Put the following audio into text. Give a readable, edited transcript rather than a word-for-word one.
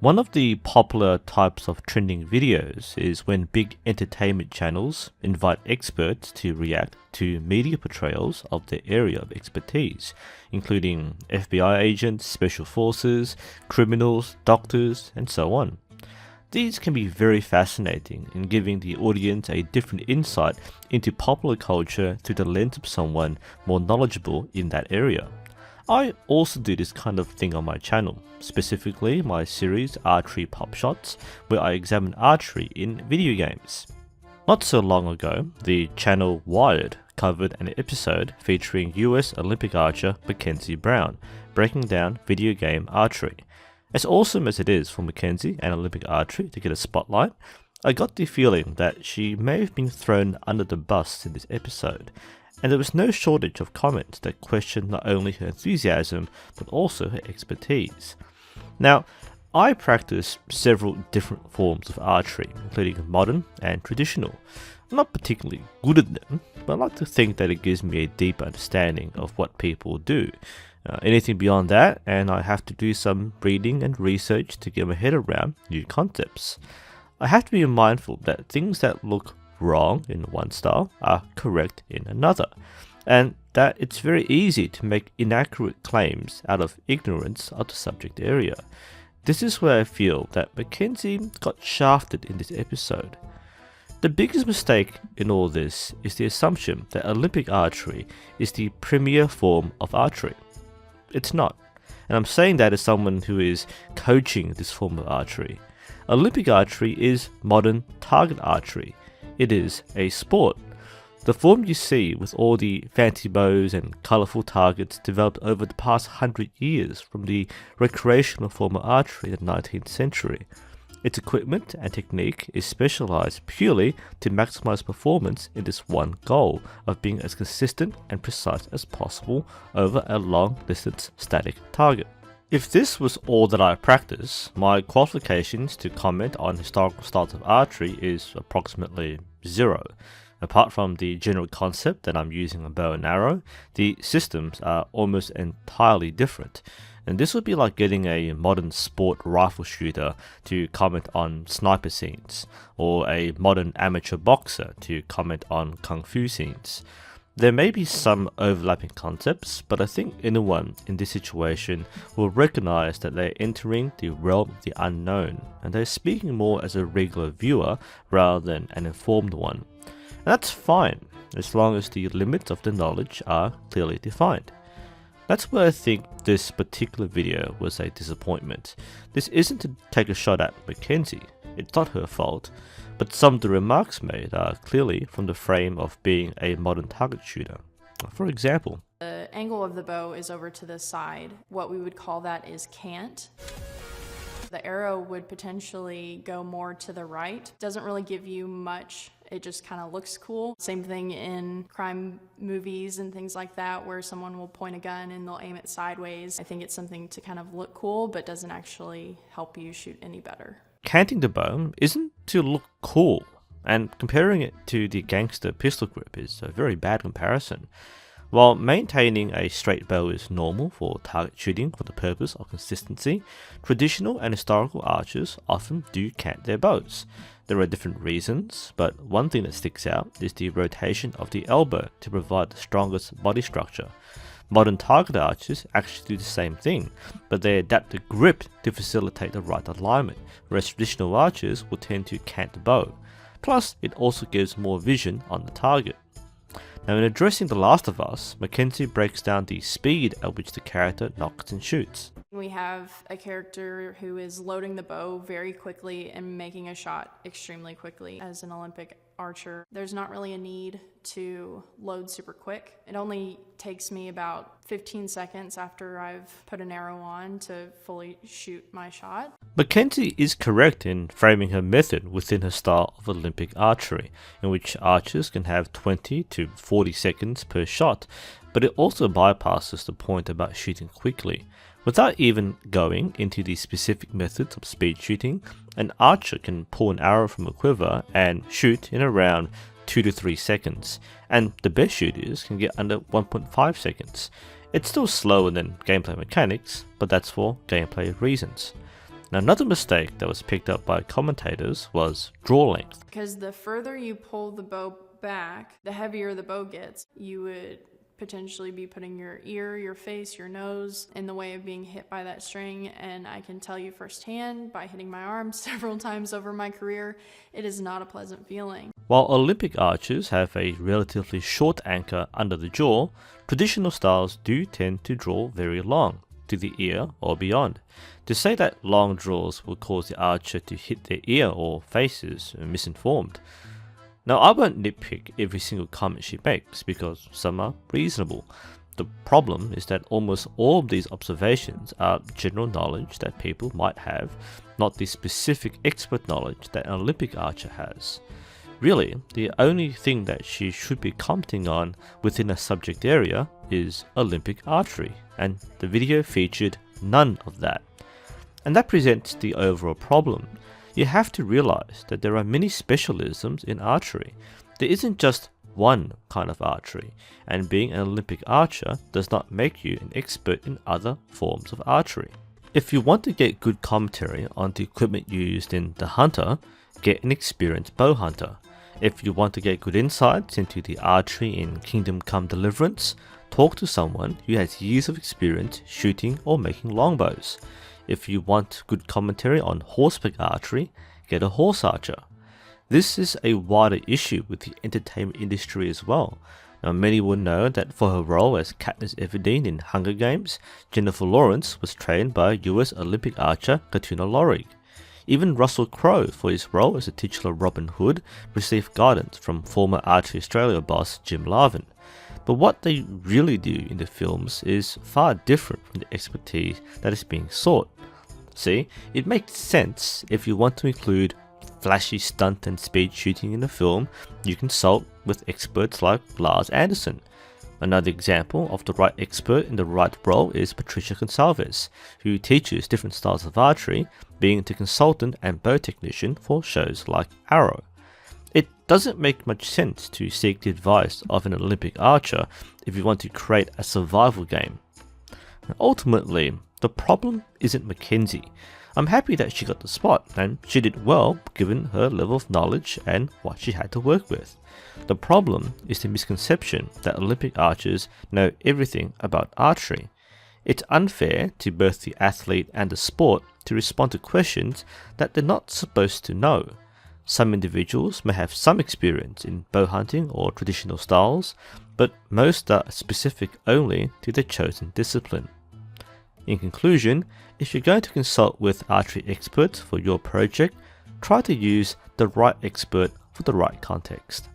One of the popular types of trending videos is when big entertainment channels invite experts to react to media portrayals of their area of expertise, including FBI agents, special forces, criminals, doctors, and so on. These can be very fascinating in giving the audience a different insight into popular culture through the lens of someone more knowledgeable in that area. I also do this kind of thing on my channel, specifically my series Archery Pop Shots, where I examine archery in video games. Not so long ago, the channel Wired covered an episode featuring US Olympic archer Mackenzie Brown, breaking down video game archery. As awesome as it is for Mackenzie and Olympic archery to get a spotlight, I got the feeling that she may have been thrown under the bus in this episode, and there was no shortage of comments that questioned not only her enthusiasm but also her expertise. Now, I practice several different forms of archery, including modern and traditional. I'm not particularly good at them, but I like to think that it gives me a deep understanding of what people do. Anything beyond that, and I have to do some reading and research to get my head around new concepts. I have to be mindful that things that look wrong in one style are correct in another, and that it's very easy to make inaccurate claims out of ignorance of the subject area. This is where I feel that Mackenzie got shafted in this episode. The biggest mistake in all this is the assumption that Olympic archery is the premier form of archery. It's not, and I'm saying that as someone who is coaching this form of archery. Olympic archery is modern target archery. It is a sport. The form you see with all the fancy bows and colourful targets developed over the past 100 years from the recreational form of archery in the 19th century. Its equipment and technique is specialised purely to maximise performance in this one goal of being as consistent and precise as possible over a long distance static target. If this was all that I practice, my qualifications to comment on historical styles of archery is approximately zero. Apart from the general concept that I'm using a bow and arrow, the systems are almost entirely different. And this would be like getting a modern sport rifle shooter to comment on sniper scenes, or a modern amateur boxer to comment on kung fu scenes. There may be some overlapping concepts, but I think anyone in this situation will recognize that they're entering the realm of the unknown, and they're speaking more as a regular viewer rather than an informed one. And that's fine, as long as the limits of the knowledge are clearly defined. That's where I think this particular video was a disappointment. This isn't to take a shot at Mackenzie, it's not her fault, but some of the remarks made are clearly from the frame of being a modern target shooter. For example, the angle of the bow is over to the side. What we would call that is cant. The arrow would potentially go more to the right. Doesn't really give you much. It just kind of looks cool. Same thing in crime movies and things like that, where someone will point a gun and they'll aim it sideways. I think it's something to kind of look cool, but doesn't actually help you shoot any better. Canting the bow isn't to look cool, and comparing it to the gangster pistol grip is a very bad comparison. While maintaining a straight bow is normal for target shooting for the purpose of consistency, traditional and historical archers often do cant their bows. There are different reasons, but one thing that sticks out is the rotation of the elbow to provide the strongest body structure. Modern target archers actually do the same thing, but they adapt the grip to facilitate the right alignment, whereas traditional archers will tend to cant the bow. Plus, it also gives more vision on the target. Now, in addressing The Last of Us, Mackenzie breaks down the speed at which the character knocks and shoots. We have a character who is loading the bow very quickly and making a shot extremely quickly. As an Olympic archer, there's not really a need to load super quick. It only takes me about 15 seconds after I've put an arrow on to fully shoot my shot. Mackenzie is correct in framing her method within her style of Olympic archery, in which archers can have 20 to 40 seconds per shot, but it also bypasses the point about shooting quickly. Without even going into the specific methods of speed shooting, an archer can pull an arrow from a quiver and shoot in around 2 to 3 seconds, and the best shooters can get under 1.5 seconds. It's still slower than gameplay mechanics, but that's for gameplay reasons. Now, another mistake that was picked up by commentators was draw length. Because the further you pull the bow back, the heavier the bow gets. You would potentially be putting your ear, your face, your nose in the way of being hit by that string, and I can tell you firsthand by hitting my arm several times over my career, it is not a pleasant feeling. While Olympic archers have a relatively short anchor under the jaw, traditional styles do tend to draw very long, to the ear or beyond. To say that long draws will cause the archer to hit their ear or face is misinformed. Now, I won't nitpick every single comment she makes because some are reasonable. The problem is that almost all of these observations are general knowledge that people might have, not the specific expert knowledge that an Olympic archer has. Really, the only thing that she should be commenting on within a subject area is Olympic archery, and the video featured none of that. And that presents the overall problem. You have to realize that there are many specialisms in archery. There isn't just one kind of archery, and being an Olympic archer does not make you an expert in other forms of archery. If you want to get good commentary on the equipment used in The Hunter, get an experienced bow hunter. If you want to get good insights into the archery in Kingdom Come Deliverance, talk to someone who has years of experience shooting or making longbows. If you want good commentary on horseback archery, get a horse archer. This is a wider issue with the entertainment industry as well. Now, many will know that for her role as Katniss Everdeen in Hunger Games, Jennifer Lawrence was trained by US Olympic archer Katuna Lorig. Even Russell Crowe, for his role as the titular Robin Hood, received guidance from former Archery Australia boss Jim Larvin. But what they really do in the films is far different from the expertise that is being sought. See, it makes sense if you want to include flashy stunt and speed shooting in a film, you consult with experts like Lars Anderson. Another example of the right expert in the right role is Patricia Gonçalves, who teaches different styles of archery, being the consultant and bow technician for shows like Arrow. It doesn't make much sense to seek the advice of an Olympic archer if you want to create a survival game. Ultimately, the problem isn't Mackenzie. I'm happy that she got the spot, and she did well given her level of knowledge and what she had to work with. The problem is the misconception that Olympic archers know everything about archery. It's unfair to both the athlete and the sport to respond to questions that they're not supposed to know. Some individuals may have some experience in bow hunting or traditional styles, but most are specific only to their chosen discipline. In conclusion, if you're going to consult with archery experts for your project, try to use the right expert for the right context.